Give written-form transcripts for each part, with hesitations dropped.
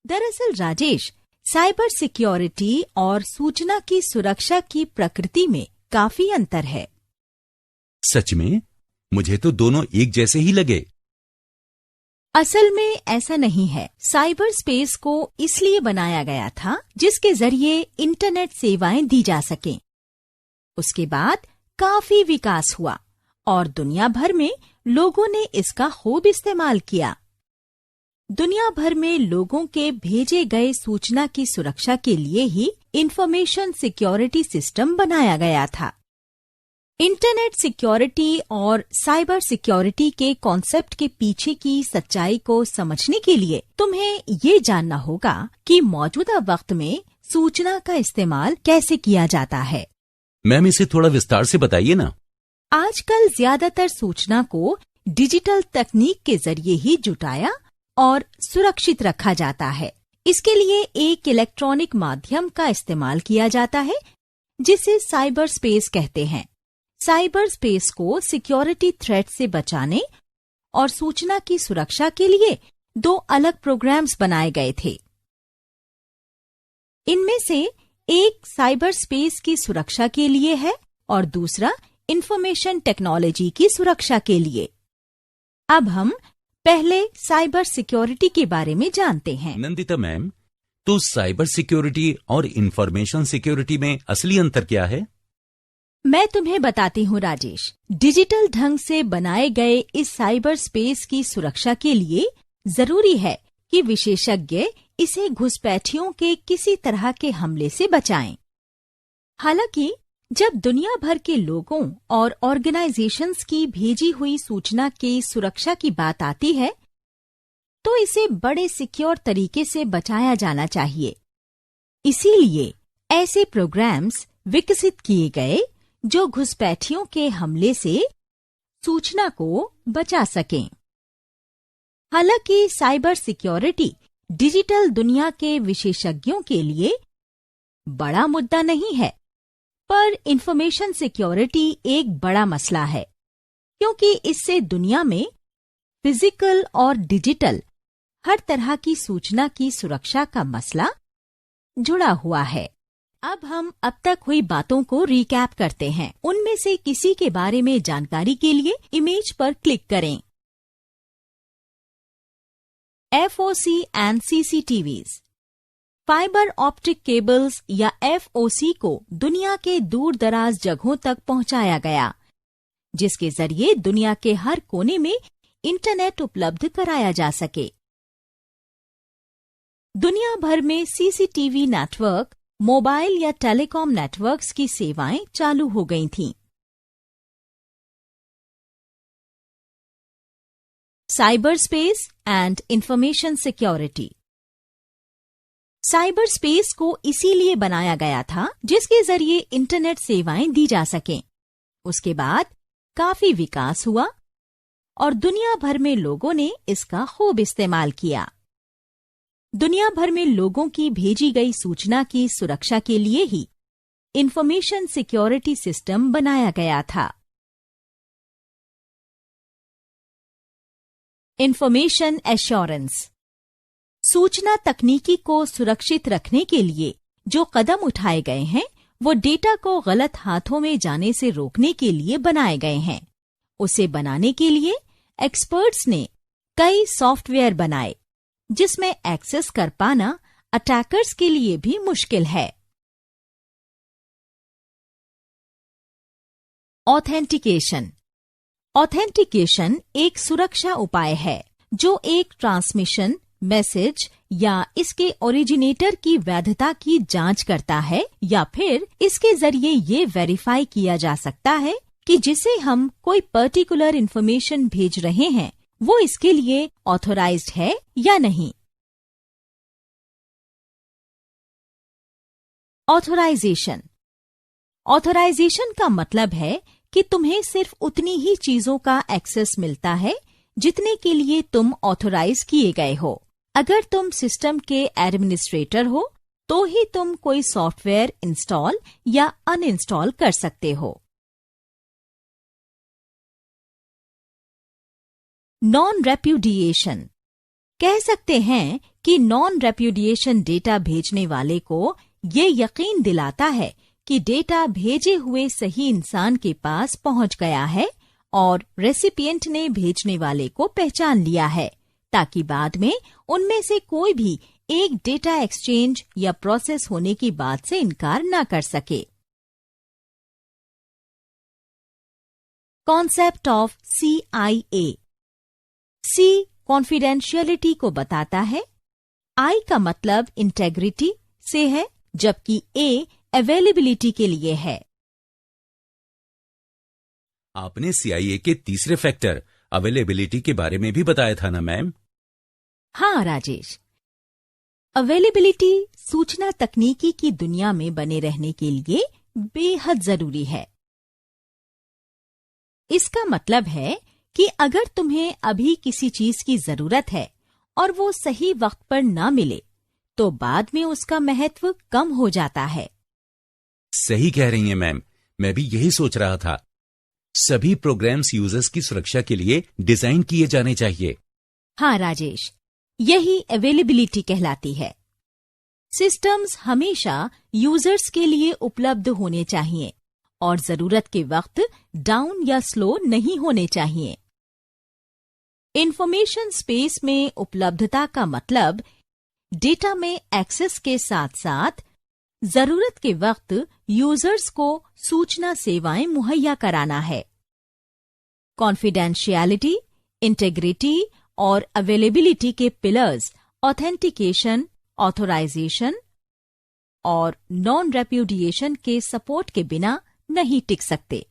दरअसल Rajesh, cyber security और सूचना की सुरक्षा की प्रकृति में काफी अंतर है। सच में? मुझे तो दोनों एक जैसे ही लगे। असल में ऐसा नहीं है। साइबर स्पेस को इसलिए बनाया गया था जिसके जरिए इंटरनेट सेवाएं दी जा सकें। उसके बाद काफी विकास हुआ और दुनिया भर में लोगों ने इसका खूब इस्तेमाल किया। दुनिया भर में लोगों के भेजे गए सूचना की सुरक्षा के लिए ही इंफॉर्मेशन सिक्योरिटी सिस्टम बनाया गया था। इंटरनेट सिक्योरिटी और साइबर सिक्योरिटी के कॉन्सेप्ट के पीछे की सच्चाई को समझने के लिए तुम्हें ये जानना होगा कि मौजूदा वक्त में सूचना का इस्तेमाल कैसे किया जाता है। मैम, इसे थोड़ा विस्तार से बताइए ना। आजकल ज्यादातर सूचना को डिजिटल तकनीक के जरिए ही जुटाया और सुरक्षित रखा जाता है। इसके लिए एक इलेक्ट्रॉनिक माध्यम का इस्तेमाल किया जाता है जिसे साइबर स्पेस कहते हैं। साइबर स्पेस को सिक्योरिटी थ्रेट से बचाने और सूचना की सुरक्षा के लिए 2 अलग प्रोग्राम्स बनाए गए थे। इनमें से एक साइबर स्पेस की सुरक्षा के लिए है और दूसरा इंफॉर्मेशन टेक्नोलॉजी की सुरक्षा के लिए। अब हम पहले साइबर सिक्योरिटी के बारे में जानते हैं। नंदिता मैम, तो साइबर सिक्योरिटी और इंफॉर्मेशन सिक्योरिटी में असली अंतर क्या है? मैं तुम्हें बताती हूँ राजेश। डिजिटल ढंग से बनाए गए इस साइबर स्पेस की सुरक्षा के लिए जरूरी है कि विशेषज्ञ इसे घुसपैठियों के किसी तरह के हमले से बचाएं। हालांकि जब दुनिया भर के लोगों और ऑर्गेनाइजेशंस की भेजी हुई सूचना की सुरक्षा की बात आती है, तो इसे बड़े सिक्योर तरीके से बचाया जाना चाहिए। इसीलिए ऐसे प्रोग्राम्स विकसित किए गए जो घुसपैठियों के हमले से सूचना को बचा सकें। हालांकि साइबर सिक्योरिटी डिजिटल दुनिया के विशेषज्ञों के लिए बड़ा मुद्दा नहीं है, पर इंफॉर्मेशन सिक्योरिटी एक बड़ा मसला है, क्योंकि इससे दुनिया में फिजिकल और डिजिटल हर तरह की सूचना की सुरक्षा का मसला जुड़ा हुआ है। अब हम अब तक हुई बातों को रिकैप करते हैं। उनमें से किसी के बारे में जानकारी के लिए इमेज पर क्लिक करें। FOC and CCTVs, fibre optic cables या FOC को दुनिया के दूर दराज जगहों तक पहुंचाया गया, जिसके जरिए दुनिया के हर कोने में इंटरनेट उपलब्ध कराया जा सके। दुनिया भर में CCTV नेटवर्क, मोबाइल या टेलीकॉम नेटवर्क्स की सेवाएं चालू हो गई थीं। Cyber space and information security. Cyber space को इसीलिए बनाया गया था जिसके जरिए इंटरनेट सेवाएं दी जा सकें। उसके बाद काफी विकास हुआ और दुनिया भर में लोगों ने इसका खूब इस्तेमाल किया। दुनिया भर में लोगों की भेजी गई सूचना की सुरक्षा के लिए ही इंफॉर्मेशन सिक्योरिटी सिस्टम बनाया गया था। इंफॉर्मेशन एश्योरेंस, सूचना तकनीकी को सुरक्षित रखने के लिए जो कदम उठाए गए हैं वो डेटा को गलत हाथों में जाने से रोकने के लिए बनाए गए हैं। उसे बनाने के लिए एक्सपर्ट्स ने कई सॉफ्टवेयर बनाए जिसमें एक्सेस कर पाना अटैकर्स के लिए भी मुश्किल है। ऑथेंटिकेशन। ऑथेंटिकेशन एक सुरक्षा उपाय है जो एक ट्रांसमिशन, मैसेज या इसके ओरिजिनेटर की वैधता की जांच करता है या फिर इसके जरिए ये वेरीफाई किया जा सकता है कि जिसे हम कोई पर्टिकुलर इंफॉर्मेशन भेज रहे हैं वो इसके लिए ऑथोराइज्ड है या नहीं। ऑथोराइजेशन। ऑथोराइजेशन का मतलब है कि तुम्हें सिर्फ उतनी ही चीजों का एक्सेस मिलता है जितने के लिए तुम ऑथोराइज किए गए हो। अगर तुम सिस्टम के एडमिनिस्ट्रेटर हो तो ही तुम कोई सॉफ्टवेयर इंस्टॉल या अनइंस्टॉल कर सकते हो। Non repudiation. कह सकते हैं कि नॉन रेप्यूडिएशन डेटा भेजने वाले को ये यकीन दिलाता है कि डेटा भेजे हुए सही इंसान के पास पहुंच गया है और रेसिपिएंट ने भेजने वाले को पहचान लिया है, ताकि बाद में उनमें से कोई भी एक डेटा एक्सचेंज या प्रोसेस होने की बात से इनकार न कर सके। Concept of CIA। C confidentiality को बताता है, I का मतलब इंटेग्रिटी से है, जबकि A अवेलेबिलिटी के लिए है। आपने CIA के तीसरे फैक्टर अवेलेबिलिटी के बारे में भी बताया था ना मैम? हाँ राजेश, अवेलेबिलिटी सूचना तकनीकी की दुनिया में बने रहने के लिए बेहद जरूरी है। इसका मतलब है कि अगर तुम्हें अभी किसी चीज की जरूरत है और वो सही वक्त पर ना मिले, तो बाद में उसका महत्व कम हो जाता है। सही कह रही हैं मैम, मैं भी यही सोच रहा था। सभी प्रोग्राम्स यूजर्स की सुरक्षा के लिए डिजाइन किए जाने चाहिए। हाँ राजेश, यही अवेलेबिलिटी कहलाती है। सिस्टम्स हमेशा यूजर्स के लिए उपलब्ध होने चाहिए और जरूरत के वक्त डाउन या स्लो नहीं होने चाहिए। इंफॉर्मेशन स्पेस में उपलब्धता का मतलब डेटा में एक्सेस के साथ साथ जरूरत के वक्त यूजर्स को सूचना सेवाएं मुहैया कराना है। कॉन्फिडेंशियलिटी, इंटेग्रिटी और अवेलेबिलिटी के पिलर्स ऑथेंटिकेशन, ऑथराइजेशन और नॉन रेप्यूडिएशन के सपोर्ट के बिना नहीं टिक सकते।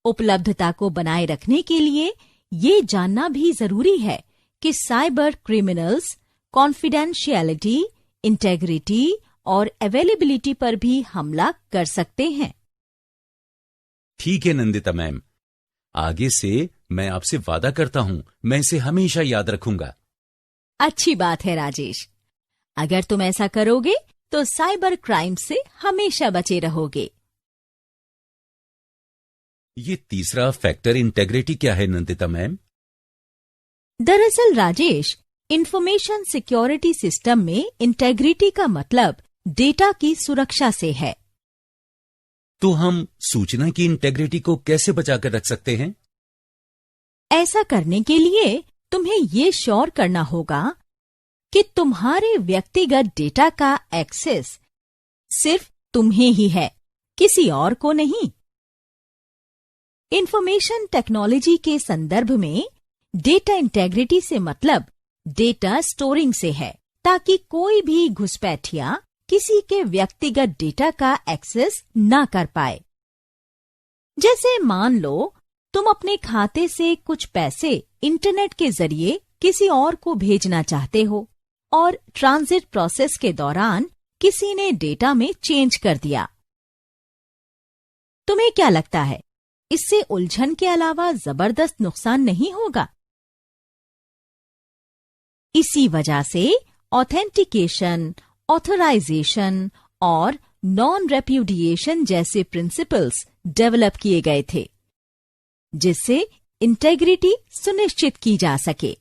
उपलब्धता को बनाए रखने के लिए ये जानना भी जरूरी है कि साइबर क्रिमिनल्स कॉन्फिडेंशियलिटी, इंटेग्रिटी और अवेलेबिलिटी पर भी हमला कर सकते हैं। ठीक है नंदिता मैम, आगे से मैं आपसे वादा करता हूं, मैं इसे हमेशा याद रखूंगा। अच्छी बात है राजेश, अगर तुम ऐसा करोगे तो साइबर क्राइम से हमेशा बचे रहोगे। ये तीसरा फैक्टर इंटेग्रिटी क्या है नंदिता मैम? दरअसल राजेश, इंफॉर्मेशन सिक्योरिटी सिस्टम में इंटेग्रिटी का मतलब डेटा की सुरक्षा से है। तो हम सूचना की इंटेग्रिटी को कैसे बचाकर रख सकते हैं? ऐसा करने के लिए तुम्हें ये श्योर करना होगा कि तुम्हारे व्यक्तिगत डेटा का एक्सेस सिर्फ तुम्हें ही है, किसी और को नहीं। इंफॉर्मेशन टेक्नोलॉजी के संदर्भ में डेटा इंटेग्रिटी से मतलब डेटा स्टोरिंग से है, ताकि कोई भी घुसपैठिया किसी के व्यक्तिगत डेटा का एक्सेस ना कर पाए। जैसे मान लो तुम अपने खाते से कुछ पैसे इंटरनेट के जरिए किसी और को भेजना चाहते हो और ट्रांजिट प्रोसेस के दौरान किसी ने डेटा में चेंज कर दिया। तुम्हें क्या लगता है, इससे उलझन के अलावा जबरदस्त नुकसान नहीं होगा? इसी वजह से ऑथेंटिकेशन, ऑथराइजेशन और नॉन रेप्यूडिएशन जैसे प्रिंसिपल्स डेवलप किए गए थे, जिससे इंटेग्रिटी सुनिश्चित की जा सके।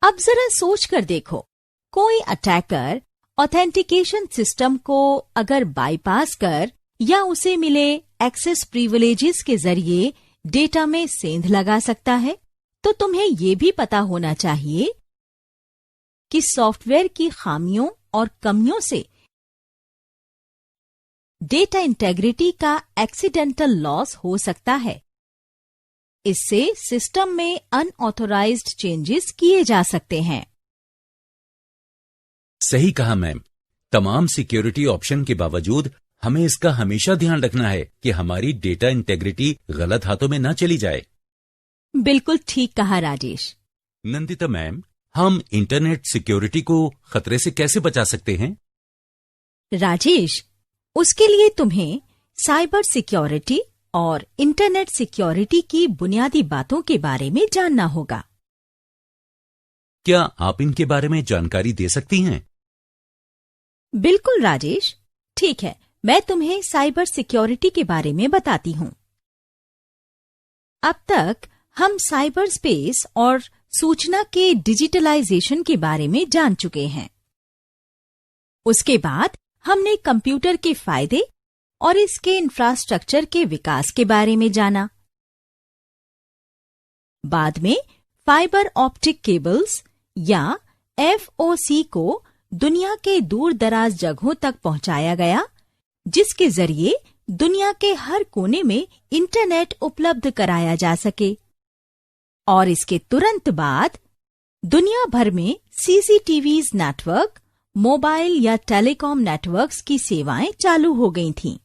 अब जरा सोच कर देखो, कोई अटैकर ऑथेंटिकेशन सिस्टम को अगर बाईपास कर या उसे मिले एक्सेस प्रिविलेजेस के जरिए डेटा में सेंध लगा सकता है, तो तुम्हें ये भी पता होना चाहिए कि सॉफ्टवेयर की खामियों और कमियों से डेटा इंटेग्रिटी का एक्सीडेंटल लॉस हो सकता है। इससे सिस्टम में अनऑथोराइज्ड चेंजेस किए जा सकते हैं। सही कहा मैम, तमाम सिक्योरिटी ऑप्शन के बावजूद हमें इसका हमेशा ध्यान रखना है कि हमारी डेटा इंटेग्रिटी गलत हाथों में ना चली जाए। बिल्कुल ठीक कहा राजेश। नंदिता मैम, हम इंटरनेट सिक्योरिटी को खतरे से कैसे बचा सकते हैं? राजेश, उसके लिए तुम्हें साइबर सिक्योरिटी और इंटरनेट सिक्योरिटी की बुनियादी बातों के बारे में जानना होगा। क्या आप इनके बारे में जानकारी दे सकती हैं? बिल्कुल राजेश, ठीक है, मैं तुम्हें साइबर सिक्योरिटी के बारे में बताती हूँ। अब तक हम साइबर स्पेस और सूचना के डिजिटलाइजेशन के बारे में जान चुके हैं। उसके बाद हमने कंप्यूटर के फायदे और इसके इंफ्रास्ट्रक्चर के विकास के बारे में जाना। बाद में फाइबर ऑप्टिक केबल्स या FOC को दुनिया के दूर दराज जगहों तक पहुंचाया गया, जिसके जरिए दुनिया के हर कोने में इंटरनेट उपलब्ध कराया जा सके। और इसके तुरंत बाद दुनिया भर में CCTVs नेटवर्क, मोबाइल या टेलीकॉम नेटवर्क्स की सेवाएं चालू हो गई थीं।